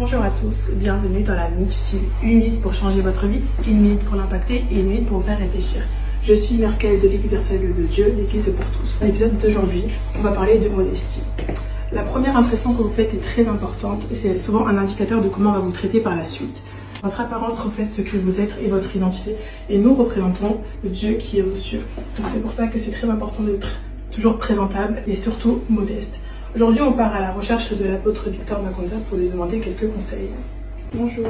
Bonjour à tous, bienvenue dans la Minute Utile. Une minute pour changer votre vie, une minute pour l'impacter et une minute pour vous faire réfléchir. Je suis Merkel de l'Église universelle de Dieu, l'Église pour tous. Dans l'épisode d'aujourd'hui, on va parler de modestie. La première impression que vous faites est très importante et c'est souvent un indicateur de comment on va vous traiter par la suite. Votre apparence reflète ce que vous êtes et votre identité et nous représentons le Dieu qui est aux cieux. Donc c'est pour ça que c'est très important d'être toujours présentable et surtout modeste. Aujourd'hui, on part à la recherche de l'apôtre Victor Maconda pour lui demander quelques conseils. Bonjour.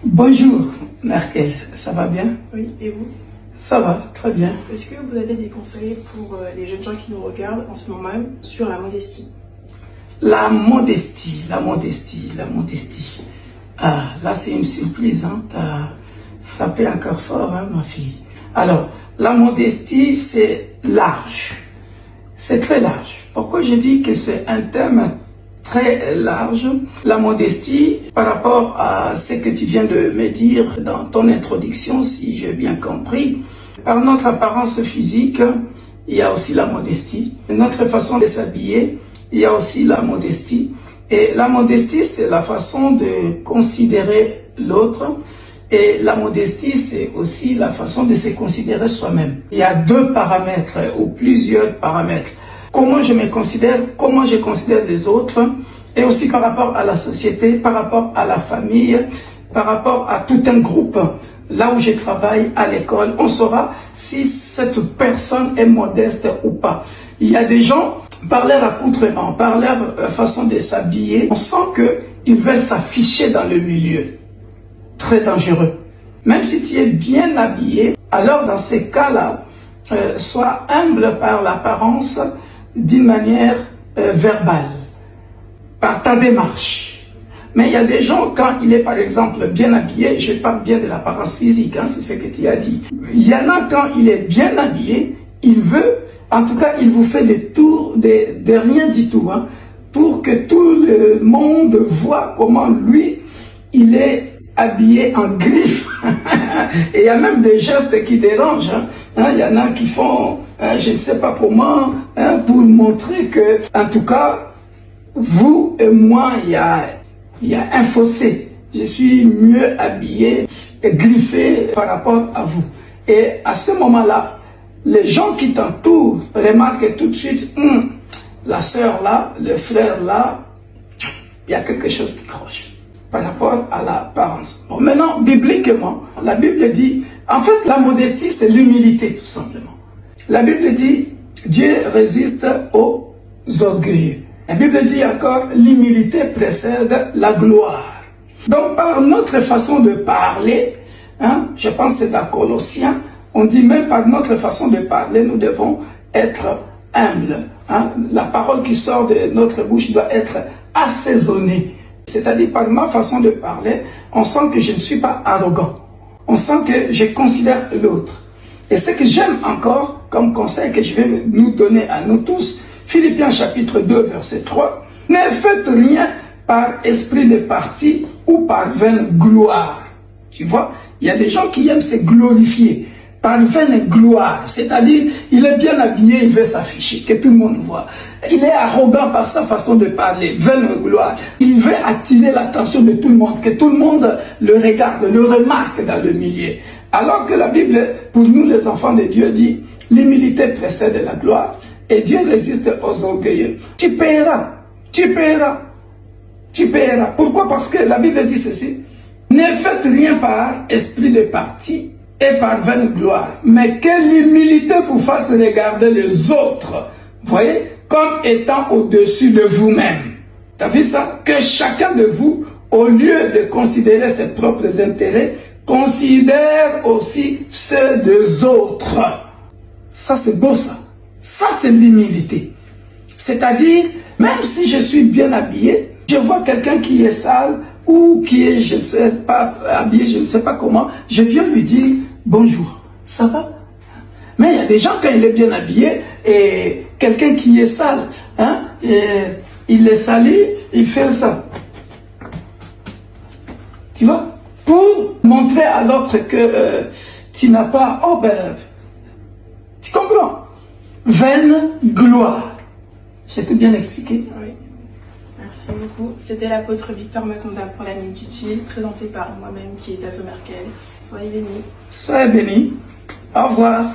Bonjour, Merkel. Ça va bien? Oui, et vous? Ça va, très bien. Est-ce que vous avez des conseils pour les jeunes gens qui nous regardent en ce moment même sur la modestie? La modestie. Ah, là, c'est une surprise, hein. T'as frappé encore fort, hein, ma fille. Alors, la modestie, c'est large. C'est très large. Pourquoi je dis que c'est un thème très large? La modestie, par rapport à ce que tu viens de me dire dans ton introduction, si j'ai bien compris, par notre apparence physique, il y a aussi la modestie. Notre façon de s'habiller, il y a aussi la modestie. Et la modestie, c'est la façon de considérer l'autre. Et la modestie, c'est aussi la façon de se considérer soi-même. Il y a deux paramètres ou plusieurs paramètres. Comment je me considère, comment je considère les autres, et aussi par rapport à la société, par rapport à la famille, par rapport à tout un groupe. Là où je travaille, à l'école, on saura si cette personne est modeste ou pas. Il y a des gens, par leur accoutrement, par leur façon de s'habiller, on sent qu'ils veulent s'afficher dans le milieu. Très dangereux. Même si tu es bien habillé, alors dans ces cas-là, sois humble par l'apparence d'une manière verbale, par ta démarche. Mais il y a des gens, quand il est par exemple bien habillé, je parle bien de l'apparence physique, hein, c'est ce que tu as dit. Il y en a quand il est bien habillé, il veut, en tout cas il vous fait des tours de rien du tout, hein, pour que tout le monde voit comment lui, il est habillé en griffe. Et il y a même des gestes qui dérangent. Il y en a qui font, je ne sais pas comment, pour montrer que, en tout cas, vous et moi, il y a un fossé. Je suis mieux habillé et griffé par rapport à vous. Et à ce moment-là, les gens qui t'entourent remarquent tout de suite, la sœur là, le frère là, il y a quelque chose qui cloche par rapport à l'apparence. Bon, maintenant, bibliquement, la Bible dit, en fait, la modestie, c'est l'humilité, tout simplement. La Bible dit, Dieu résiste aux orgueilleux. La Bible dit encore, l'humilité précède la gloire. Donc, par notre façon de parler, je pense que c'est dans Colossiens, on dit même par notre façon de parler, nous devons être humbles. La parole qui sort de notre bouche doit être assaisonnée. C'est-à-dire, par ma façon de parler, on sent que je ne suis pas arrogant. On sent que je considère l'autre. Et ce que j'aime encore, comme conseil que je vais nous donner à nous tous, Philippiens chapitre 2, verset 3, ne faites rien par esprit de parti ou par vaine gloire. Tu vois, il y a des gens qui aiment se glorifier par vaine gloire. C'est-à-dire, il est bien habillé, il veut s'afficher, que tout le monde voit. Il est arrogant par sa façon de parler, vaine gloire. Il veut attirer l'attention de tout le monde, que tout le monde le regarde, le remarque dans le milieu. Alors que la Bible, pour nous les enfants de Dieu, dit, l'humilité précède la gloire et Dieu résiste aux orgueilleux. Tu paieras. Pourquoi? Parce que la Bible dit ceci, ne faites rien par esprit de parti et par vaine gloire, mais que l'humilité vous fasse regarder les autres, voyez, comme étant au-dessus de vous-même. Tu as vu ça? Que chacun de vous, au lieu de considérer ses propres intérêts, considère aussi ceux des autres. Ça, c'est beau, ça. Ça, c'est l'humilité. C'est-à-dire, même si je suis bien habillé, je vois quelqu'un qui est sale ou qui est, je ne sais pas, habillé, je ne sais pas comment, je viens lui dire bonjour, ça va? Mais il y a des gens, quand il est bien habillé, et quelqu'un qui est sale, il est sali, il fait ça. Tu vois? Pour montrer à l'autre que tu n'as pas, tu comprends? Vaine gloire. J'ai tout bien expliqué? Oui. Merci. Merci beaucoup. C'était l'apôtre Victor Maconda pour la Minute Utile, présenté par moi-même qui est Dazo Merkel. Soyez bénis. Soyez bénis. Au revoir.